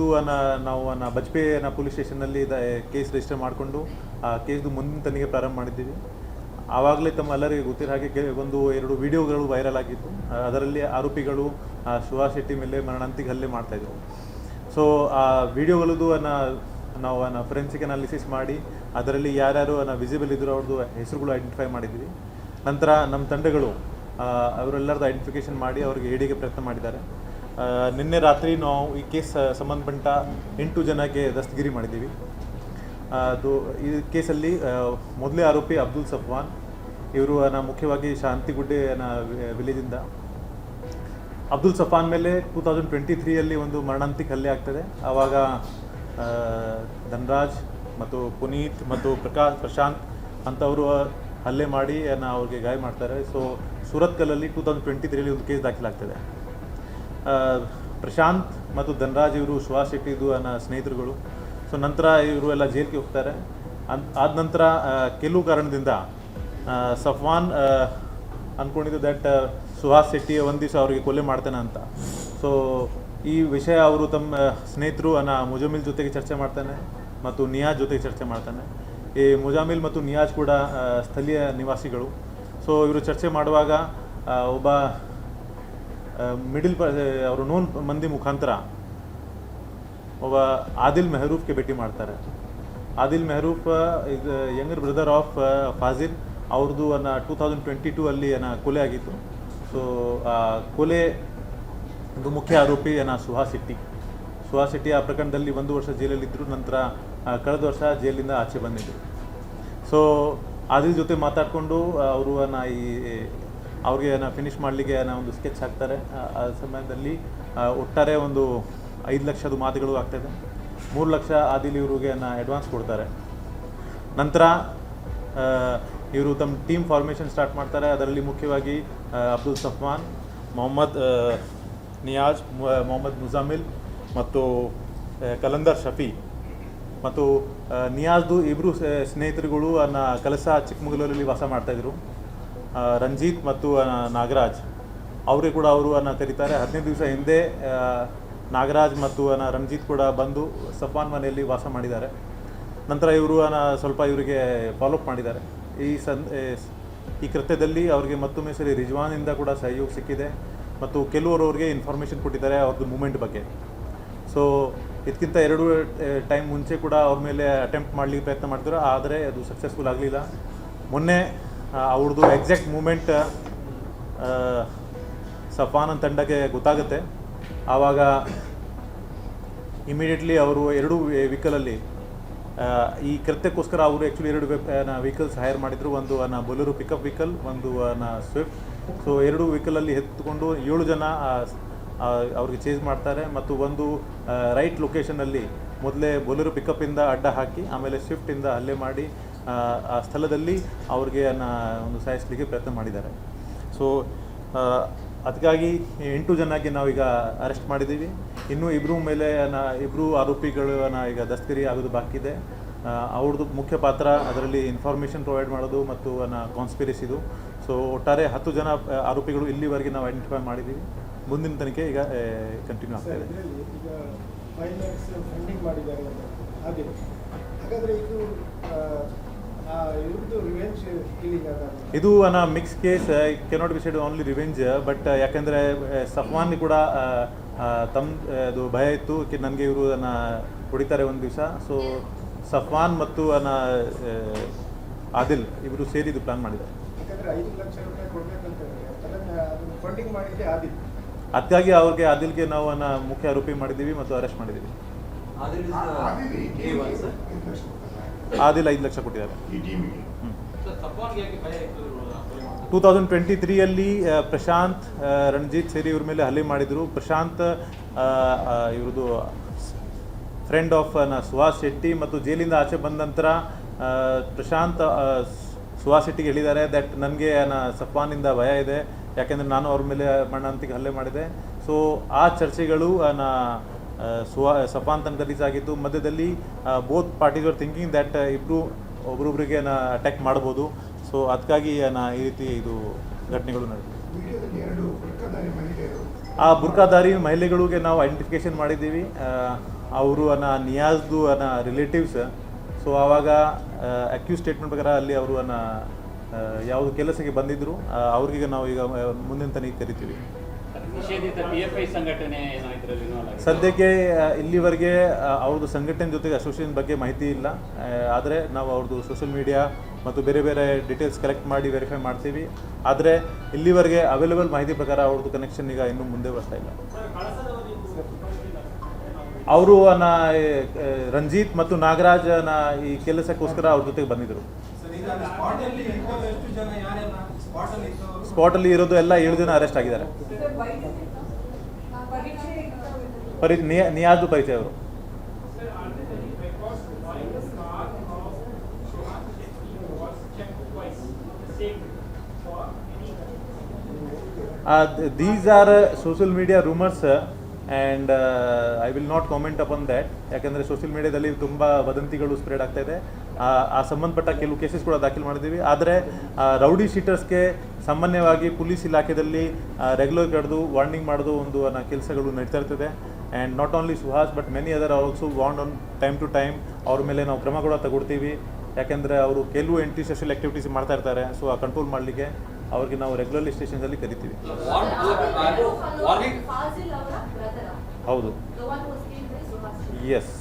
ಇದು ನಾವು Bajpe police ಸ್ಟೇಷನ್ನಲ್ಲಿ case register ಮಾಡಿಕೊಂಡು ಆ ಕೇಸ್ದು ಮುಂದಿನ ತನಿಖೆ ಪ್ರಾರಂಭ ಮಾಡಿದ್ದೀವಿ. ಆವಾಗಲೇ ತಮ್ಮೆಲ್ಲರಿಗೆ ಗೊತ್ತಿರೋ ಹಾಗೆ ಒಂದು ಎರಡು ವಿಡಿಯೋಗಳು ವೈರಲ್ ಆಗಿತ್ತು. ಅದರಲ್ಲಿ ಆರೋಪಿಗಳು ಸುಹಾಸ್ ಶೆಟ್ಟಿ ಮೇಲೆ ಮರಣಾಂತಿಕ ಹಲ್ಲೆ ಮಾಡ್ತಾಯಿದ್ರು. ಸೊ ಆ ವಿಡಿಯೋಗಳದ್ದು ನಾವು ಫೊರೆನ್ಸಿಕ್ ಅನಾಲಿಸಿಸ್ ಮಾಡಿ ಅದರಲ್ಲಿ ಯಾರ್ಯಾರು ವಿಸಿಬಲ್ ಇದ್ದರೂ ಅವ್ರದ್ದು ಹೆಸರುಗಳು ಐಡೆಂಟಿಫೈ ಮಾಡಿದ್ದೀವಿ. ನಂತರ ನಮ್ಮ ತಂಡಗಳು ಅವರೆಲ್ಲರದ್ದು ಐಡೆಂಟಿಫಿಕೇಷನ್ ಮಾಡಿ ಅವರಿಗೆ ಏಡಿಗೆ ಪ್ರಯತ್ನ ಮಾಡಿದ್ದಾರೆ. ನಿನ್ನೆ ರಾತ್ರಿ ನಾವು ಈ ಕೇಸ್ ಸಂಬಂಧಪಟ್ಟ 8 ಜನಕ್ಕೆ ದಸ್ತಗಿರಿ ಮಾಡಿದ್ದೀವಿ. ಅದು ಈ ಕೇಸಲ್ಲಿ ಮೊದಲೇ ಆರೋಪಿ ಅಬ್ದುಲ್ ಸಫ್ವಾನ್, ಇವರು ಮುಖ್ಯವಾಗಿ ಶಾಂತಿಗುಡ್ಡೆ ವಿಲೇಜಿಂದ. ಅಬ್ದುಲ್ ಸಫಾನ್ ಮೇಲೆ 2023ಯಲ್ಲಿ ಒಂದು ಮರಣಾಂತಿಕ ಹಲ್ಲೆ ಆಗ್ತದೆ. ಆವಾಗ ಧನ್ರಾಜ್ ಮತ್ತು ಪುನೀತ್ ಮತ್ತು ಪ್ರಶಾಂತ್ ಅಂಥವರು ಹಲ್ಲೆ ಮಾಡಿ ಅವ್ರಿಗೆ ಗಾಯ ಮಾಡ್ತಾರೆ. ಸೊ ಸೂರತ್ಕಲ್ಲಲ್ಲಿ 2023ರಲ್ಲಿ ಒಂದು ಕೇಸ್ ದಾಖಲಾಗ್ತದೆ. ಪ್ರಶಾಂತ್ ಮತ್ತು ಧನ್ರಾಜ್ ಇವರು ಸುಹಾಸ್ ಶೆಟ್ಟಿದು ಸ್ನೇಹಿತರುಗಳು. ಸೊ ನಂತರ ಇವರು ಎಲ್ಲ ಜೈಲಿಗೆ ಹೋಗ್ತಾರೆ. ಆದ ನಂತರ ಕೆಲವು ಕಾರಣದಿಂದ ಸಫ್ವಾನ್ ಅಂದ್ಕೊಂಡಿದ್ದು ದಟ್ ಸುಹಾಸ್ ಶೆಟ್ಟಿ ಒಂದು ದಿವಸ ಅವರಿಗೆ ಕೊಲೆ ಮಾಡ್ತಾನೆ ಅಂತ. ಸೊ ಈ ವಿಷಯ ಅವರು ತಮ್ಮ ಸ್ನೇಹಿತರು ಮುಜಾಮಿಲ್ ಜೊತೆಗೆ ಚರ್ಚೆ ಮಾಡ್ತಾನೆ ಮತ್ತು ನಿಯಾಜ್ ಜೊತೆಗೆ ಚರ್ಚೆ ಮಾಡ್ತಾನೆ. ಈ ಮುಜಾಮಿಲ್ ಮತ್ತು ನಿಯಾಜ್ ಕೂಡ ಸ್ಥಳೀಯ ನಿವಾಸಿಗಳು. ಸೊ ಇವರು ಚರ್ಚೆ ಮಾಡುವಾಗ ಒಬ್ಬ ಅವರು ನೋನ್ ಮಂದಿ ಮುಖಾಂತರ ಒಬ್ಬ ಆದಿಲ್ ಮೆಹರೂಫ್ಗೆ ಭೇಟಿ ಮಾಡ್ತಾರೆ. Adil Mehroof is younger brother of Fazil. ಅವ್ರದ್ದು 2022ಅಲ್ಲಿ ಕೊಲೆ ಆಗಿತ್ತು. ಸೊ ಕೊಲೆ ಒಂದು ಮುಖ್ಯ ಆರೋಪಿ ಸುಹಾಸ್ ಶೆಟ್ಟಿ ಆ ಪ್ರಕರಣದಲ್ಲಿ 1 ವರ್ಷ ಜೈಲಲ್ಲಿದ್ದರು. ನಂತರ ಕಳೆದ ವರ್ಷ ಜೈಲಿಂದ ಆಚೆ ಬಂದಿದ್ದರು. ಸೊ ಆದಿಲ್ ಜೊತೆ ಮಾತಾಡಿಕೊಂಡು ಅವರು ಅವ್ರಿಗೆ ಫಿನಿಷ್ ಮಾಡಲಿಕ್ಕೆ ಒಂದು ಸ್ಕೆಚ್ ಹಾಕ್ತಾರೆ. ಆ ಸಮಯದಲ್ಲಿ ಒಟ್ಟಾರೆ ಒಂದು 5 ಲಕ್ಷದ ಮಾತುಗಳು ಆಗ್ತದೆ. 3 ಲಕ್ಷ ಆದಿಲ್ ಇವ್ರಿಗೆ ಅಡ್ವಾನ್ಸ್ ಕೊಡ್ತಾರೆ. ನಂತರ ಇವರು ತಮ್ಮ ಟೀಮ್ ಫಾರ್ಮೇಷನ್ ಸ್ಟಾರ್ಟ್ ಮಾಡ್ತಾರೆ. ಅದರಲ್ಲಿ ಮುಖ್ಯವಾಗಿ ಅಬ್ದುಲ್ ಸಫ್ವಾನ್, ಮೊಹಮ್ಮದ್ ನಿಯಾಜ್, ಮೊಹಮ್ಮದ್ ಮುಜಾಮಿಲ್ ಮತ್ತು ಕಲಂದರ್ ಶಫಿ ಮತ್ತು ನಿಯಾಜ್ದು ಇಬ್ಬರು ಸ್ನೇಹಿತರುಗಳು ಕಲಸ ಚಿಕ್ಕಮಗಳೂರಲ್ಲಿ ವಾಸ ಮಾಡ್ತಾಯಿದ್ರು. ರಂಜಿತ್ ಮತ್ತು ನಾಗರಾಜ್ ಅವರಿಗೆ ಕೂಡ ಅವರು ಕರೀತಾರೆ. 15 ದಿವಸ ಹಿಂದೆ ನಾಗರಾಜ್ ಮತ್ತು ರಂಜಿತ್ ಕೂಡ ಬಂದು ಸಫಾನ್ ಮನೆಯಲ್ಲಿ ವಾಸ ಮಾಡಿದ್ದಾರೆ. ನಂತರ ಇವರು ಸ್ವಲ್ಪ ಇವರಿಗೆ ಫಾಲೋಅಪ್ ಮಾಡಿದ್ದಾರೆ. ಈ ಕೃತ್ಯದಲ್ಲಿ ಅವರಿಗೆ ಮತ್ತೊಮ್ಮೆ ಸರಿ ರಿಜ್ವಾನಿಂದ ಕೂಡ ಸಹಯೋಗ ಸಿಕ್ಕಿದೆ ಮತ್ತು ಕೆಲವರು ಅವ್ರಿಗೆ ಇನ್ಫಾರ್ಮೇಷನ್ ಕೊಟ್ಟಿದ್ದಾರೆ ಅವ್ರದ್ದು ಮೂಮೆಂಟ್ ಬಗ್ಗೆ. ಸೊ ಇದಕ್ಕಿಂತ 2 ಟೈಮ್ ಮುಂಚೆ ಕೂಡ ಅವ್ರ ಮೇಲೆ ಅಟೆಂಪ್ಟ್ ಮಾಡಲಿಕ್ಕೆ ಪ್ರಯತ್ನ ಮಾಡಿದ್ರು, ಆದರೆ ಅದು ಸಕ್ಸಸ್ಫುಲ್ ಆಗಲಿಲ್ಲ. ಮೊನ್ನೆ ಅವ್ರದ್ದು ಎಕ್ಸಾಕ್ಟ್ ಮೂಮೆಂಟ್ ಸಫಾನ್ ತಂಡಕ್ಕೆ ಗೊತ್ತಾಗುತ್ತೆ. ಆವಾಗ ಇಮಿಡಿಯೇಟ್ಲಿ ಅವರು 2 ವೆಹಿಕಲಲ್ಲಿ ಈ ಕೃತ್ಯಕ್ಕೋಸ್ಕರ ಅವರು ಆ್ಯಕ್ಚುಲಿ 2 ವೆಹಿಕಲ್ಸ್ ಹೈರ್ ಮಾಡಿದರು. ಒಂದು ಬೊಲೆರೋ ಪಿಕಪ್ ವೆಹಿಕಲ್, ಒಂದು ಸ್ವಿಫ್ಟ್. ಸೊ 2 ವೆಹಿಕಲಲ್ಲಿ ಎತ್ಕೊಂಡು 7 ಜನ ಅವ್ರಿಗೆ ಚೇಸ್ ಮಾಡ್ತಾರೆ ಮತ್ತು ಒಂದು ರೈಟ್ ಲೊಕೇಶನಲ್ಲಿ ಮೊದಲೇ ಬೊಲೆರೋ ಪಿಕಪ್ಪಿಂದ ಅಡ್ಡ ಹಾಕಿ ಆಮೇಲೆ ಸ್ವಿಫ್ಟಿಂದ ಹಲ್ಲೆ ಮಾಡಿ ಆ ಸ್ಥಳದಲ್ಲಿ ಅವ್ರಿಗೆ ಒಂದು ಸಾಯಿಸಲಿಕ್ಕೆ ಪ್ರಯತ್ನ ಮಾಡಿದ್ದಾರೆ. ಸೊ ಅದಕ್ಕಾಗಿ 8 ಜನಕ್ಕೆ ನಾವೀಗ ಅರೆಸ್ಟ್ ಮಾಡಿದ್ದೀವಿ. ಇನ್ನೂ ಇಬ್ಬರು ಆರೋಪಿಗಳು ಈಗ ದಸ್ತಗಿರಿ ಆಗೋದು ಬಾಕಿ ಇದೆ. ಅವ್ರದ್ದು ಮುಖ್ಯ ಪಾತ್ರ ಅದರಲ್ಲಿ ಇನ್ಫಾರ್ಮೇಷನ್ ಪ್ರೊವೈಡ್ ಮಾಡೋದು ಮತ್ತು ಕಾನ್ಸ್ಪಿರಸಿದು. ಸೊ ಒಟ್ಟಾರೆ 10 ಜನ ಆರೋಪಿಗಳು ಇಲ್ಲಿವರೆಗೆ ನಾವು ಐಡೆಂಟಿಫೈ ಮಾಡಿದ್ದೀವಿ. ಮುಂದಿನ ತನಿಖೆ ಈಗ ಕಂಟಿನ್ಯೂ ಆಗ್ತಾ ಇದೆ. ಇದು mix case. Cannot be said only revenge, but ಯಾಕೆಂದರೆ ಸಫ್ವಾನ್ ಕೂಡ ಅದು ಭಯ ಇತ್ತು ನನಗೆ ಇವರು ಹೊಡಿತಾರೆ ಒಂದು ದಿವಸ. ಸೊ ಸಫ್ವಾನ್ ಮತ್ತು ಆದಿಲ್ ಇವರು ಸೇರಿ ಇದು ಪ್ಲಾನ್ ಮಾಡಿದ್ದಾರೆ. ಅದಕ್ಕಾಗಿ ಅವ್ರಿಗೆ ಆದಿಲ್ಗೆ ನಾವು ಮುಖ್ಯ ಆರೋಪಿ ಮಾಡಿದ್ದೀವಿ ಮತ್ತು ಅರೆಸ್ಟ್ ಮಾಡಿದ್ದೀವಿ. ಆದಿಲ್ 5 ಲಕ್ಷ ಕೊಟ್ಟಿದ್ದಾರೆ. 2023ಯಲ್ಲಿ ಪ್ರಶಾಂತ್, ರಣಜಿತ್ ಸೇರಿ ಇವ್ರ ಮೇಲೆ ಹಲ್ಲೆ ಮಾಡಿದರು. ಪ್ರಶಾಂತ್ ಇವ್ರದ್ದು ಫ್ರೆಂಡ್ ಆಫ್ ಸುಹಾಸ್ ಶೆಟ್ಟಿ ಮತ್ತು ಜೈಲಿಂದ ಆಚೆ ಬಂದ ನಂತರ ಪ್ರಶಾಂತ್ ಸುಹಾಸ್ ಶೆಟ್ಟಿಗೆ ಹೇಳಿದ್ದಾರೆ ದಟ್ ನನಗೆ ಸಫಾನಿಂದ ಭಯ ಇದೆ, ಯಾಕೆಂದರೆ ನಾನು ಅವ್ರ ಮೇಲೆ ಮರಣಾಂತಿಕ ಹಲ್ಲೆ ಮಾಡಿದೆ. ಸೊ ಆ ಚರ್ಚೆಗಳು ಸಫಾನ್ ತನಕ ರೀಚ್ ಆಗಿದ್ದು. ಮಧ್ಯದಲ್ಲಿ both parties are thinking that ಒಬ್ರೊಬ್ರಿಗೆ ಅಟ್ಯಾಕ್ ಮಾಡ್ಬೋದು. ಸೊ ಅದಕ್ಕಾಗಿ ಈ ರೀತಿ ಇದು ಘಟನೆಗಳು ನಡೆದಿದೆ. ಆ ಬುರ್ಕಾಧಾರಿ ಮಹಿಳೆಗಳಿಗೆ ನಾವು ಐಡೆಂಟಿಫಿಕೇಷನ್ ಮಾಡಿದ್ದೀವಿ. ಅವರು ನಿಯಾಜ್ದು ರಿಲೇಟಿವ್ಸ್. ಸೊ ಆವಾಗ ಅಕ್ಯೂಸ್ ಸ್ಟೇಟ್ಮೆಂಟ್ ಪ್ರಕಾರ ಅಲ್ಲಿ ಅವರು ಯಾವುದು ಕೆಲಸಕ್ಕೆ ಬಂದಿದ್ದರು, ಅವ್ರಿಗೀಗ ನಾವು ಈಗ ಮುಂದಿನ ತನಿಖೆ ಕರಿತೀವಿ. ನಿಷೇಧಿತ PFI ಸಂಘಟನೆ ಏನೋ ಇದರಲ್ಲಿ ಸದ್ಯಕ್ಕೆ ಇಲ್ಲಿವರೆಗೆ ಅವ್ರದ್ದು ಸಂಘಟನೆ ಜೊತೆಗೆ ಅಸೋಸಿಯೇಷನ್ ಬಗ್ಗೆ ಮಾಹಿತಿ ಇಲ್ಲ. ಆದರೆ ನಾವು ಅವ್ರದ್ದು ಸೋಷಿಯಲ್ ಮೀಡಿಯಾ ಮತ್ತು ಬೇರೆ ಬೇರೆ ಡೀಟೇಲ್ಸ್ ಕಲೆಕ್ಟ್ ಮಾಡಿ ವೆರಿಫೈ ಮಾಡ್ತೀವಿ. ಆದರೆ ಇಲ್ಲಿವರೆಗೆ ಅವೈಲೇಬಲ್ ಮಾಹಿತಿ ಪ್ರಕಾರ ಅವ್ರದ್ದು ಕನೆಕ್ಷನ್ ಈಗ ಇನ್ನೂ ಮುಂದೆ ಬರ್ತಾ ಇಲ್ಲ. ಅವರು ರಂಜಿತ್ ಮತ್ತು ನಾಗರಾಜ್ ಈ ಕೆಲಸಕ್ಕೋಸ್ಕರ ಅವ್ರ ಜೊತೆಗೆ ಬಂದಿದ್ದರು. ಸ್ಪಾಟಲ್ಲಿ ಇರೋದು ಎಲ್ಲ 7 ಜನ ಅರೆಸ್ಟ್ ಆಗಿದ್ದಾರೆ. ನಿಯಾಜು ಪರಿಚಯ ಅವರು. These are social media rumors and I will not comment upon that. ಯಾಕಂದರೆ ಸೋಷಿಯಲ್ ಮೀಡಿಯಾದಲ್ಲಿ ತುಂಬ ವದಂತಿಗಳು ಸ್ಪ್ರೆಡ್ ಆಗ್ತಾ ಇದೆ. ಆ ಸಂಬಂಧಪಟ್ಟ ಕೆಲವು ಕೇಸಸ್ ಕೂಡ ದಾಖಲು ಮಾಡಿದ್ದೀವಿ. ಆದರೆ ರೌಡಿ ಶೀಟರ್ಸ್ಗೆ ಸಾಮಾನ್ಯವಾಗಿ ಪೊಲೀಸ್ ಇಲಾಖೆಯಲ್ಲಿ ರೆಗ್ಯುಲರ್ ಕರೆದು ವಾರ್ನಿಂಗ್ ಮಾಡೋದು ಒಂದು ಕೆಲಸಗಳು ನಡೀತಾ ಇರ್ತದೆ. And not only Suhas but many other also warn on time to time. ಅವ್ರ ಮೇಲೆ ನಾವು ಕ್ರಮ ಕೂಡ ತಗೊಳ್ತೀವಿ. ಯಾಕೆಂದರೆ ಅವರು ಕೆಲವು ಆ್ಯಂಟಿ ಸೋಷಿಯಲ್ ಆ್ಯಕ್ಟಿವಿಟೀಸ್ ಮಾಡ್ತಾ ಇರ್ತಾರೆ. ಸೊ ಆ ಕಂಟ್ರೋಲ್ ಮಾಡಲಿಕ್ಕೆ ಅವ್ರಿಗೆ ನಾವು ರೆಗ್ಯುಲರ್ಲಿ ಸ್ಟೇಷನ್ಸಲ್ಲಿ ಕರಿತೀವಿ. ಹೌದು, yes.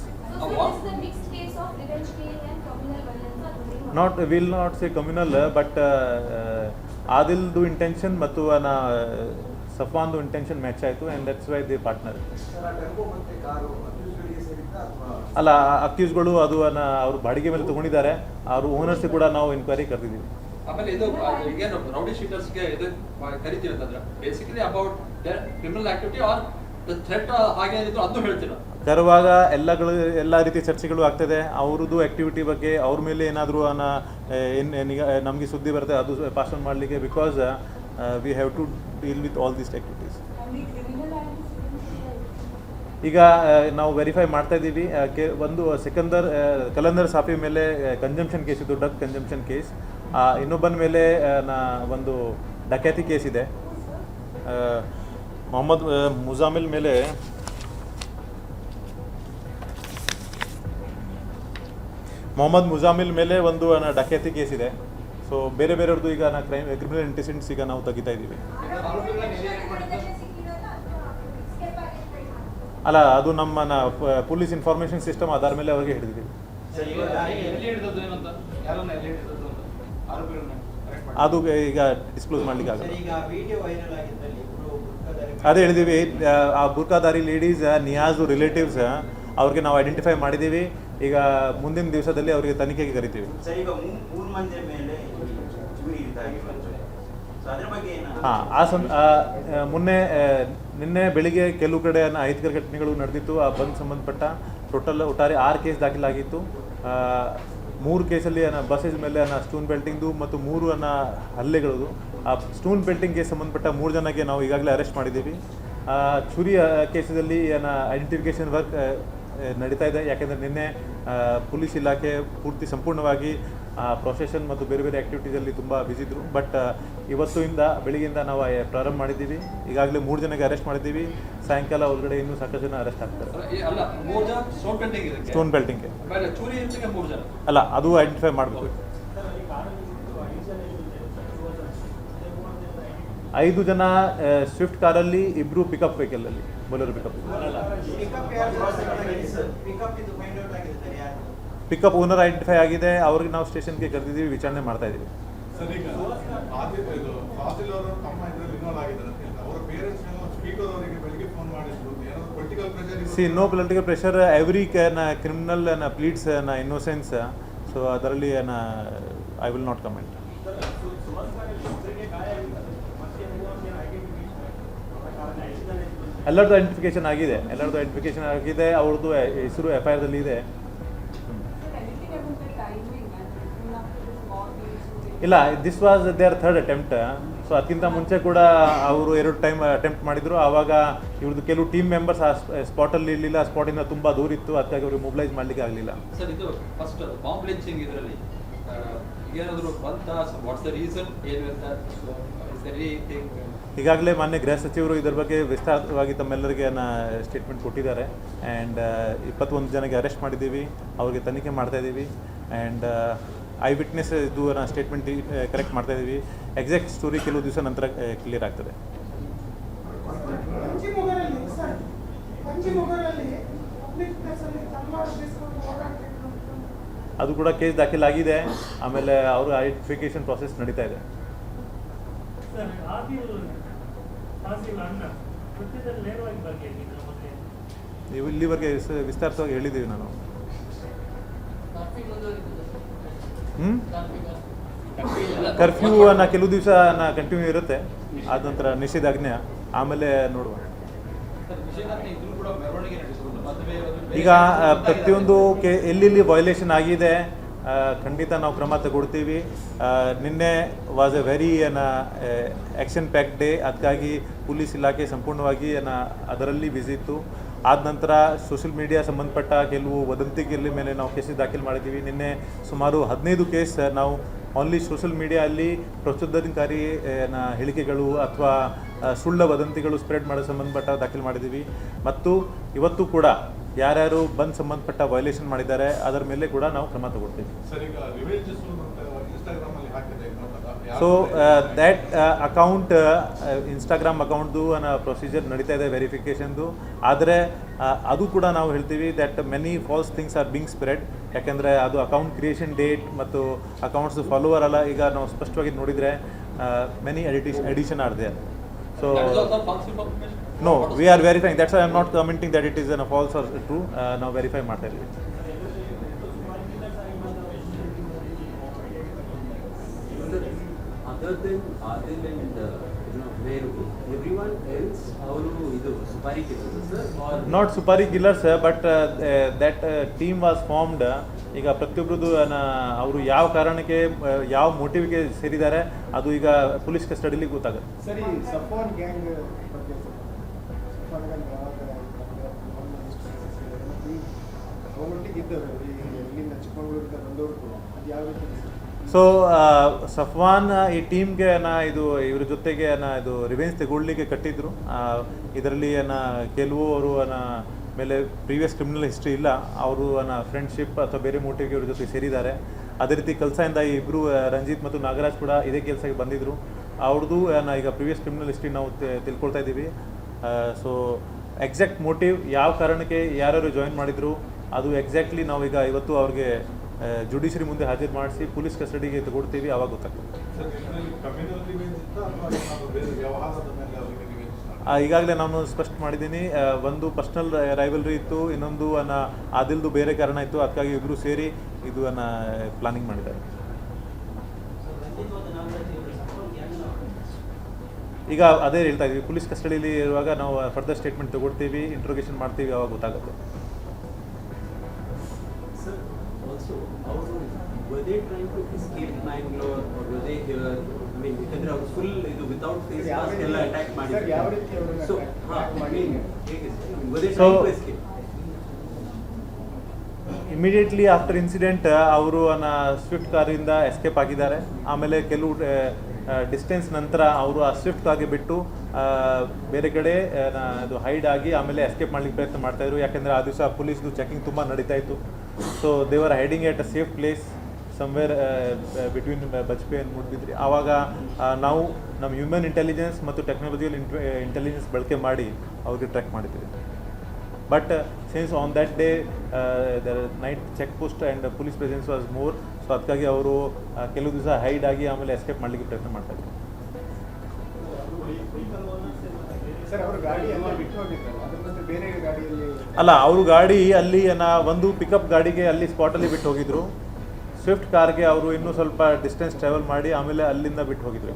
Will not say communal but ಆದಿಲ್ದು ಇಂಟೆನ್ಷನ್ ಮತ್ತು ಸಫಾನ್ದು ಇಂಟೆನ್ಷನ್ ಮ್ಯಾಚ್ ಆಯಿತು and that's why the partner. ಅಲ್ಲ, ಅಕ್ಯೂಸ್ಗಳು ಅದು ಅವರು ಬಾಡಿಗೆ ಮೇಲೆ ತೊಗೊಂಡಿದ್ದಾರೆ. ಅವರು ಓನರ್ಸ್ ಕೂಡ ನಾವು ಎನ್ಕ್ವೈರಿ ಕರೆದಿದ್ದೀವಿ. ಆಮೇಲೆ ಇದು ಏನು ರೌಡಿ ಶೀಟರ್ಸ್ಗೆ ಇದು ಕರಿತೀವಿ ಅಂತಂದ್ರೆ basically about there criminal activity are the threat ಹಾಗೆ ಇದ್ರು ಅದು ಹೇಳ್ತೀರಾ? ಕರುವಾಗ ಎಲ್ಲ ರೀತಿಯ ಚರ್ಚೆಗಳು ಆಗ್ತದೆ. ಅವ್ರದ್ದು ಆ್ಯಕ್ಟಿವಿಟಿ ಬಗ್ಗೆ ಅವ್ರ ಮೇಲೆ ಏನಾದರೂ ನಮಗೆ ಸುದ್ದಿ ಬರುತ್ತೆ ಅದು ಪಾಸ್ ಆನ್ ಮಾಡಲಿಕ್ಕೆ. Because we have to deal with all these activities. ಈಗ ನಾವು ವೆರಿಫೈ ಮಾಡ್ತಾ ಇದ್ದೀವಿ. ಒಂದು ಕಲಂದರ್ ಸಾಫಿ ಮೇಲೆ ಕನ್ಜಂಪ್ಷನ್ ಕೇಸ್ ಇತ್ತು, ಡ್ರಗ್ ಕನ್ಜಂಪ್ಷನ್ ಕೇಸ್. ಇನ್ನೊಬ್ಬನ ಮೇಲೆ ಒಂದು ಡಕ್ಯಾತಿ ಕೇಸ್ ಇದೆ. ಮೊಹಮ್ಮದ್ ಮುಜಾಮಿಲ್ ಮೇಲೆ ಒಂದು ಡಕ್ಯಾತಿ ಕೇಸ್ ಇದೆ. ಸೊ ಬೇರೆ ಬೇರೆಯವ್ರದ್ದು ಈಗ ಕ್ರಿಮಿನಲ್ ಇಂಟೆನ್ಷನ್ಸ್ ಈಗ ನಾವು ತೆಗಿತಾ ಇದ್ದೀವಿ. ಅಲ್ಲ, ಅದು ನಮ್ಮ ಪೊಲೀಸ್ ಇನ್ಫಾರ್ಮೇಷನ್ ಸಿಸ್ಟಮ್ ಆಧಾರ ಮೇಲೆ ಅವ್ರಿಗೆ ಹಿಡಿದಿದ್ದೀವಿ. ಅದು ಈಗ ಡಿಸ್ಕ್ಲೋಸ್ ಮಾಡ್ಲಿಕ್ಕೆ ಆಗಲ್ಲ. ಅದೇ ಹೇಳಿದ್ದೀವಿ, ಆ ಬುರ್ಕಾದಾರಿ ಲೇಡೀಸ್ ನಿಯಾಜ್ ರಿಲೇಟಿವ್ಸ್ ಅವ್ರಿಗೆ ನಾವು ಐಡೆಂಟಿಫೈ ಮಾಡಿದ್ದೀವಿ. ಈಗ ಮುಂದಿನ ದಿವಸದಲ್ಲಿ ಅವರಿಗೆ ತನಿಖೆಗೆ ಕರಿತೀವಿ. ನಿನ್ನೆ ಬೆಳಿಗ್ಗೆ ಕೆಲವು ಕಡೆ ಅಹಿತಕರ ಘಟನೆಗಳು ನಡೆದಿತ್ತು. ಆ ಬಂದ್ ಸಂಬಂಧಪಟ್ಟ ಒಟ್ಟಾರೆ 6 ಕೇಸ್ ದಾಖಲಾಗಿತ್ತು. 3 ಕೇಸಲ್ಲಿ ಬಸ್ಸಸ್ ಮೇಲೆ ಸ್ಟೋನ್ ಬೆಲ್ಟಿಂಗ್ದು ಮತ್ತು 3 ಹಲ್ಲೆಗಳದು. ಆ ಸ್ಟೋನ್ ಬೆಲ್ಟಿಂಗ್ಗೆ ಸಂಬಂಧಪಟ್ಟ 3 ಜನಕ್ಕೆ ನಾವು ಈಗಾಗಲೇ ಅರೆಸ್ಟ್ ಮಾಡಿದ್ದೀವಿ. ಚುರಿ ಕೇಸಲ್ಲಿ ಐಡೆಂಟಿಫಿಕೇಷನ್ ವರ್ಕ್ ನಡೀತಾ ಇದೆ. ಯಾಕೆಂದರೆ ನಿನ್ನೆ ಪೊಲೀಸ್ ಇಲಾಖೆ ಪೂರ್ತಿ ಸಂಪೂರ್ಣವಾಗಿ ಪ್ರೊಸೆಷನ್ ಮತ್ತು ಬೇರೆ ಬೇರೆ ಆ್ಯಕ್ಟಿವಿಟೀಸಲ್ಲಿ ತುಂಬ ಬ್ಯುಸಿ ಇದ್ದರು. ಬಟ್ ಇವತ್ತಿಂದ ಬೆಳಿಗ್ಗೆಯಿಂದ ನಾವು ಪ್ರಾರಂಭ ಮಾಡಿದ್ದೀವಿ. ಈಗಾಗಲೇ 3 ಜನಕ್ಕೆ ಅರೆಸ್ಟ್ ಮಾಡಿದ್ದೀವಿ. ಸಾಯಂಕಾಲ ಒಳಗಡೆ ಇನ್ನೂ ಸಾಕಷ್ಟು ಜನ ಅರೆಸ್ಟ್ ಆಗ್ತಾರೆ. ಸ್ಟೋನ್ ಬೆಲ್ಟಿಂಗ್ಗೆ ಅಲ್ಲ, ಅದು ಐಡೆಂಟಿಫೈ ಮಾಡಬೇಕು. 5 ಜನ ಸ್ವಿಫ್ಟ್ ಕಾರಲ್ಲಿ, 2 ಪಿಕಪ್ ವೆಹಿಕಲಲ್ಲಿ, ಬೊಲೆರೋ ಪಿಕಪ್ ಓನರ್ ಐಡೆಂಟಿಫೈ ಆಗಿದೆ. ಅವ್ರಿಗೆ ನಾವು ಸ್ಟೇಷನ್ಗೆ ಕರೆದಿದ್ದೀವಿ, ವಿಚಾರಣೆ ಮಾಡ್ತಾ ಇದ್ದೀವಿ. No political pressure. Every criminal pleads innocence. So ಅದರಲ್ಲಿ ಐ ವಿಲ್ ನಾಟ್ ಕಮೆಂಟ್. ಎಲ್ಲರದ್ದು ಐಡೆಂಟಿಫಿಕೇಶನ್ ಆಗಿದೆ. ಅವ್ರದ್ದು ಹೆಸರು FIR ಇದೆ. ಇಲ್ಲ, this was there 3rd attempt. So ಅದಕ್ಕಿಂತ ಮುಂಚೆ ಕೂಡ ಅವರು 2 ಟೈಮ್ ಅಟೆಂಪ್ಟ್ ಮಾಡಿದರು. ಆವಾಗ ಇವ್ರದ್ದು ಕೆಲವು ಟೀಮ್ ಮೆಂಬರ್ಸ್ ಆ ಸ್ಪಾಟಲ್ಲಿ ಇರಲಿಲ್ಲ. ಸ್ಪಾಟಿಂದ ತುಂಬ ದೂರ ಇತ್ತು, ಅದಕ್ಕಾಗಿ ಅವ್ರಿಗೆ ಮೊಬಿಲೈಸ್ ಮಾಡಲಿಕ್ಕೆ ಆಗಲಿಲ್ಲ. ಸರ್, ಇದು ಫಸ್ಟ್ ಬಾಂಬ್ ಲಿಂಚಿಂಗ್ ಇದರಲ್ಲಿ ಏನಾದರೂ ಬಂತ? ವಾಟ್ಸ್ ದ ರೀಸನ್ ಏನು ಅಂತ? ಈಗಾಗಲೇ ಮಾನ್ಯ ಗೃಹ ಸಚಿವರು ಇದರ ಬಗ್ಗೆ ವಿಸ್ತಾರವಾಗಿ ತಮ್ಮೆಲ್ಲರಿಗೆ ಸ್ಟೇಟ್ಮೆಂಟ್ ಕೊಟ್ಟಿದ್ದಾರೆ. ಆ್ಯಂಡ್ 21 ಜನಕ್ಕೆ ಅರೆಸ್ಟ್ ಮಾಡಿದ್ದೀವಿ, ಅವ್ರಿಗೆ ತನಿಖೆ ಮಾಡ್ತಾ ಇದ್ದೀವಿ. ಆ್ಯಂಡ್ ಐ ವಿಟ್ನೆಸ್ ಇದು ಸ್ಟೇಟ್ಮೆಂಟ್ ಕರೆಕ್ಟ್ ಮಾಡ್ತಾ ಇದ್ದೀವಿ. ಎಕ್ಸಾಕ್ಟ್ ಸ್ಟೋರಿ ಕೆಲವು ದಿವಸ ನಂತರ ಕ್ಲಿಯರ್ ಆಗ್ತದೆ. ಅದು ಕೂಡ ಕೇಸ್ ದಾಖಲಾಗಿದೆ. ಆಮೇಲೆ ಅವರು ಐಡೆಂಟಿಫಿಕೇಶನ್ ಪ್ರಾಸೆಸ್ ನಡೀತಾ ಇದೆ. ಇಲ್ಲಿವರೆಗೆ ವಿಸ್ತಾರಿತವಾಗಿ ಹೇಳಿದ್ದೀವಿ ನಾನು. ಕರ್ಫ್ಯೂ ಕೆಲವು ದಿವಸ ಕಂಟಿನ್ಯೂ ಇರುತ್ತೆ, ಆದ ನಂತರ ನಿಷೇಧಾಜ್ಞೆ, ಆಮೇಲೆ ನೋಡುವ. ಈಗ ಪ್ರತಿಯೊಂದು ಎಲ್ಲೆಲ್ಲಿ ವೈಲೇಷನ್ ಆಗಿದೆ ಖಂಡಿತ ನಾವು ಕ್ರಮ ತಗೊಳ್ತೀವಿ. ನಿನ್ನೆ was A very action pack day, ಅದಕ್ಕಾಗಿ ಪೊಲೀಸ್ ಇಲಾಖೆ ಸಂಪೂರ್ಣವಾಗಿ ಅದರಲ್ಲಿ ಬ್ಯುಸಿ ಇತ್ತು. ಆದ ನಂತರ ಸೋಷಿಯಲ್ ಮೀಡಿಯಾ ಸಂಬಂಧಪಟ್ಟ ಕೆಲವು ವದಂತಿಗಳ ಮೇಲೆ ನಾವು ಕೇಸ್ ದಾಖಲು ಮಾಡಿದ್ದೀವಿ. ನಿನ್ನೆ ಸುಮಾರು 15 ಕೇಸ್ ನಾವು ಓನ್ಲಿ ಸೋಷಿಯಲ್ ಮೀಡಿಯಾದಲ್ಲಿ ಪ್ರಚೋದನಕಾರಿ ಹೇಳಿಕೆಗಳು ಅಥವಾ ಸುಳ್ಳ ವದಂತಿಗಳು ಸ್ಪ್ರೆಡ್ ಮಾಡೋ ಸಂಬಂಧಪಟ್ಟ ದಾಖಲು ಮಾಡಿದ್ದೀವಿ. ಮತ್ತು ಇವತ್ತು ಕೂಡ ಯಾರ್ಯಾರು ಬಂದ್ ಸಂಬಂಧಪಟ್ಟ ವೈಲೇಷನ್ ಮಾಡಿದ್ದಾರೆ ಅದರ ಮೇಲೆ ಕೂಡ ನಾವು ಕ್ರಮ ತಗೊಳ್ತೀವಿ. ಸೊ ದ್ಯಾಟ್ ಅಕೌಂಟ್ ಇನ್ಸ್ಟಾಗ್ರಾಮ್ ಅಕೌಂಟ್ದು ಪ್ರೊಸೀಜರ್ ನಡೀತಾ ಇದೆ ವೆರಿಫಿಕೇಷನ್ದು. ಆದರೆ ಅದು ಕೂಡ ನಾವು ಹೇಳ್ತೀವಿ that many false things are being spread. ಯಾಕೆಂದರೆ ಅದು ಅಕೌಂಟ್ ಕ್ರಿಯೇಷನ್ ಡೇಟ್ ಮತ್ತು ಅಕೌಂಟ್ಸ್ ಫಾಲೋವರ್ ಅಲ್ಲ. ಈಗ ನಾವು ಸ್ಪಷ್ಟವಾಗಿ ನೋಡಿದರೆ many edition are there. So no, we are verifying. That's why I am not commenting that it is a false or true. Now verify ಮಾಡ್ತಾ ಇದ್ದೀವಿ. Other than Adil and Meru, everyone else ಅವರು ಇದು supari killers or not supari killers, but that team was formed. ಈಗ ಪ್ರತಿಯೊಬ್ಬರದು ಅವರು ಯಾವ ಕಾರಣಕ್ಕೆ ಯಾವ ಮೋಟಿವ್ಗೆ ಸೇರಿದ್ದಾರೆ ಅದು ಈಗ ಪೊಲೀಸ್ ಕಸ್ಟಡಿಲಿ ಗೊತ್ತಾಗುತ್ತೆ. ಸರಿ, ಸಫ್ವಾನ್ ಗ್ಯಾಂಗ್ ಇದ್ದರು ಇಲ್ಲಿಂದ ಚಿಕ್ಕಮಗಳೂರಿಂದ ಬಂದವ್ರದ್ದು ಅದು ಯಾವ ರೀತಿ? ಸೊ ಸಫ್ವಾನ್ ಈ ಟೀಮ್ಗೆ ಇದು ಇವ್ರ ಜೊತೆಗೆ ಇದು ರಿವೆಂಜ್ ತಗೊಳ್ಳಿಕ್ಕೆ ಕಟ್ಟಿದ್ರು. ಇದರಲ್ಲಿ ಕೆಲವು ಅವರು ಮೇಲೆ ಪ್ರೀವಿಯಸ್ ಕ್ರಿಮಿನಲ್ ಹಿಸ್ಟ್ರಿ ಇಲ್ಲ, ಅವರು ಫ್ರೆಂಡ್ಶಿಪ್ ಅಥವಾ ಬೇರೆ ಮೋಟಿವ್ಗೆ ಇವ್ರ ಜೊತೆ ಸೇರಿದ್ದಾರೆ. ಅದೇ ರೀತಿ ಕೆಲಸದಿಂದ ಈ ಇಬ್ಬರು ರಂಜಿತ್ ಮತ್ತು ನಾಗರಾಜ್ ಕೂಡ ಇದೇ ಕೆಲಸಕ್ಕೆ ಬಂದಿದ್ದರು. ಅವ್ರದ್ದು ಈಗ ಪ್ರೀವಿಯಸ್ ಕ್ರಿಮಿನಲ್ ಹಿಸ್ಟ್ರಿ ನಾವು ತಿಳ್ಕೊಳ್ತಾ ಇದ್ದೀವಿ. ಸೊ ಎಕ್ಸಾಕ್ಟ್ ಮೋಟಿವ್ ಯಾವ ಕಾರಣಕ್ಕೆ ಯಾರ್ಯಾರು ಜಾಯಿನ್ ಮಾಡಿದರು ಅದು ಎಕ್ಸಾಕ್ಟ್ಲಿ ನಾವೀಗ ಇವತ್ತು ಅವ್ರಿಗೆ ಜುಡಿಷರಿ ಮುಂದೆ ಹಾಜರು ಮಾಡಿಸಿ ಪೊಲೀಸ್ ಕಸ್ಟಡಿಗೆ ತಗೊಳ್ತೀವಿ, ಆವಾಗ ಗೊತ್ತಾಗ್ತದೆ. ಈಗಾಗಲೇ ನಾನು ಸ್ಪಷ್ಟ ಮಾಡಿದ್ದೀನಿ, ಒಂದು ಪರ್ಸ್ನಲ್ ರೈವಲ್ರಿ ಇತ್ತು, ಇನ್ನೊಂದು ಆದಿಲ್ದು ಬೇರೆ ಕಾರಣ ಇತ್ತು. ಅದಕ್ಕಾಗಿ ಇಬ್ಬರು ಸೇರಿ ಇದು ಪ್ಲಾನಿಂಗ್ ಮಾಡಿದ್ದಾರೆ. ಈಗ ಅದೇ ಹೇಳ್ತಾ ಇದ್ವಿ, ಪೊಲೀಸ್ ಕಸ್ಟಡಿಯಲ್ಲಿ ಇರುವಾಗ ನಾವು ಫರ್ದರ್ ಸ್ಟೇಟ್ಮೆಂಟ್ ತಗೊಳ್ತೀವಿ, ಇಂಟ್ರೋಗೇಷನ್ ಮಾಡ್ತೀವಿ, ಆವಾಗ ಗೊತ್ತಾಗುತ್ತೆ. Were they trying to escape Bangalore or were they here? I mean, because ಅವರು ಫುಲ್ ಇದು ವಿತೌಟ್ ಫೇಸ್ ಮಾಸ್ಕ್ ಎಲ್ಲ ಅಟ್ಯಾಕ್ ಮಾಡಿದ್ರು. ಯಾವ ರೀತಿ ಅವರನ್ನ ಸೊ ಮಾಡಿ ಹೇಗೆ were they trying to escape? Immediately after incident ಅವರು ಸ್ವಿಫ್ಟ್ ಕಾರಿಂದ ಎಸ್ಕೇಪ್ ಆಗಿದ್ದಾರೆ. ಆಮೇಲೆ ಕೆಲವು ಡಿಸ್ಟೆನ್ಸ್ ನಂತರ ಅವರು ಆ ಸ್ವಿಫ್ಟ್ ಕಾರ್ಗೆ ಬಿಟ್ಟು ಬೇರೆ ಕಡೆ ಅದು ಹೈಡ್ ಆಗಿ ಆಮೇಲೆ ಎಸ್ಕೇಪ್ ಮಾಡ್ಲಿಕ್ಕೆ ಪ್ರಯತ್ನ ಮಾಡ್ತಾಯಿದ್ರು. ಯಾಕೆಂದರೆ ಆ ದಿವಸ ಪೊಲೀಸ್ದು ಚೆಕಿಂಗ್ ತುಂಬ ನಡೀತಾ ಇತ್ತು. So they were hiding at a safe place somewhere between Bajpe and Moodbidri. ಆವಾಗ ನಾವು ನಮ್ಮ ಹ್ಯೂಮನ್ ಇಂಟೆಲಿಜೆನ್ಸ್ ಮತ್ತು ಟೆಕ್ನಾಲಜಿಯಲ್ ಇಂಟೆಲಿಜೆನ್ಸ್ ಬಳಕೆ ಮಾಡಿ ಅವ್ರಿಗೆ ಟ್ರ್ಯಾಕ್ ಮಾಡಿದ್ದೀವಿ. But since on that day the night check post and police presence was more. So ಅದಕ್ಕಾಗಿ ಅವರು ಕೆಲವು ದಿವಸ ಹೈಡ್ ಆಗಿ ಆಮೇಲೆ ಎಸ್ಕೇಪ್ ಮಾಡಲಿಕ್ಕೆ ಪ್ರಯತ್ನ ಮಾಡ್ತಾಯಿದ್ರು. ಸರ್, ಅವರು ಗಾಡಿ ಎಲ್ಲ ಬಿಟ್ಟು ಹೋಗಿದ್ರಲ್ಲ, ಅದ್ರ ಮತ್ತೆ ಬೇರೆ ಗಾಡಿಯಲ್ಲಿ ಅಲ್ಲ, ಅವರು ಗಾಡಿ ಅಲ್ಲಿ ಒಂದು ಪಿಕಪ್ ಗಾಡಿಗೆ ಅಲ್ಲಿ ಸ್ಪಾಟಲ್ಲಿ ಬಿಟ್ಟು ಹೋಗಿದ್ರು. ಸ್ವಿಫ್ಟ್ ಕಾರ್ಗೆ ಅವರು ಇನ್ನೂ ಸ್ವಲ್ಪ ಡಿಸ್ಟೆನ್ಸ್ ಟ್ರಾವೆಲ್ ಮಾಡಿ ಆಮೇಲೆ ಅಲ್ಲಿಂದ ಬಿಟ್ಟು ಹೋಗಿದ್ರು.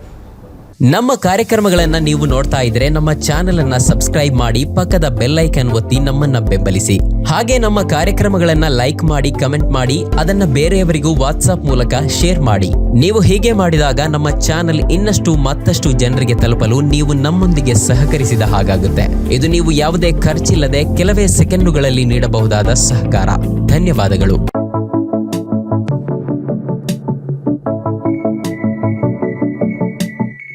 ನಮ್ಮ ಕಾರ್ಯಕ್ರಮಗಳನ್ನ ನೀವು ನೋಡ್ತಾ ಇದ್ರೆ ನಮ್ಮ ಚಾನೆಲ್ ಅನ್ನ ಸಬ್ಸ್ಕ್ರೈಬ್ ಮಾಡಿ, ಪಕ್ಕದ ಬೆಲ್ ಐಕಾನ್ ಒತ್ತಿ ನಮ್ಮನ್ನ ಬೆಂಬಲಿಸಿ. ಹಾಗೆ ನಮ್ಮ ಕಾರ್ಯಕ್ರಮಗಳನ್ನ ಲೈಕ್ ಮಾಡಿ, ಕಮೆಂಟ್ ಮಾಡಿ, ಅದನ್ನ ಬೇರೆಯವರಿಗೂ ವಾಟ್ಸ್ಆಪ್ ಮೂಲಕ ಶೇರ್ ಮಾಡಿ. ನೀವು ಹೀಗೆ ಮಾಡಿದಾಗ ನಮ್ಮ ಚಾನೆಲ್ ಇನ್ನಷ್ಟು ಮತ್ತಷ್ಟು ಜನರಿಗೆ ತಲುಪಲು ನೀವು ನಮ್ಮೊಂದಿಗೆ ಸಹಕರಿಸಿದ ಹಾಗಾಗುತ್ತೆ. ಇದು ನೀವು ಯಾವುದೇ ಖರ್ಚಿಲ್ಲದೆ ಕೆಲವೇ ಸೆಕೆಂಡುಗಳಲ್ಲಿ ನೀಡಬಹುದಾದ ಸಹಕಾರ. ಧನ್ಯವಾದಗಳು.